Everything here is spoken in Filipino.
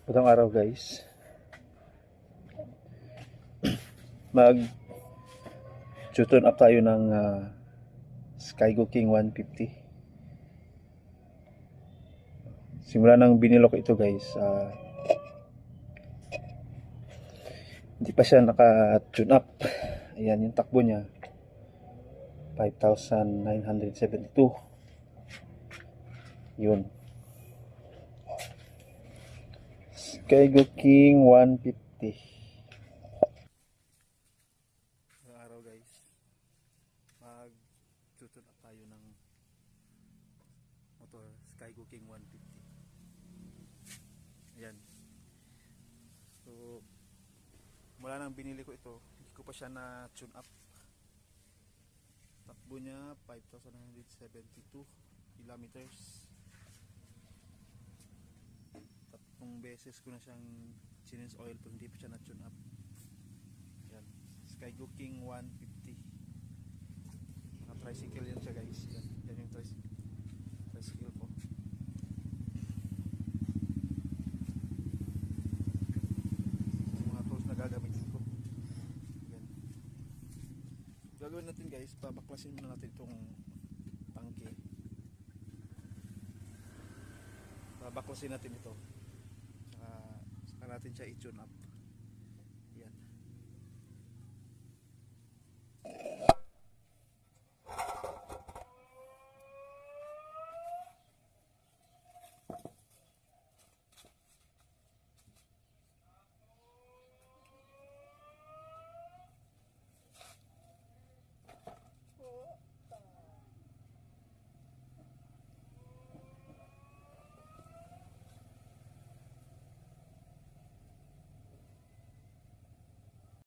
Magandang araw guys. Mag tune up tayo ng Skygo King 150. Simula nang binilo ko ito guys, hindi pa siya naka-tune up. Ayan yung takbo niya, 5,972. Yun, Skygo King 150. Ngayong araw guys, mag-tune up tayo ng motor Skygo King 150. Ayan. So mula nang binili ko ito, hindi ko pa siya na tune up. Takbo niya 5,972 kilometers. Tatlong beses ko na siyang change oil pero hindi pa siya na tune up. Yan, Skygo King 150. Mga tricycle yan siya guys. Yan yung tricycle ko. Mga tools na gagamitin ko. Yan. Gagawin natin guys, babaklasin muna natin itong tangke. Babaklasin natin ito. Saka natin siya i-tune up.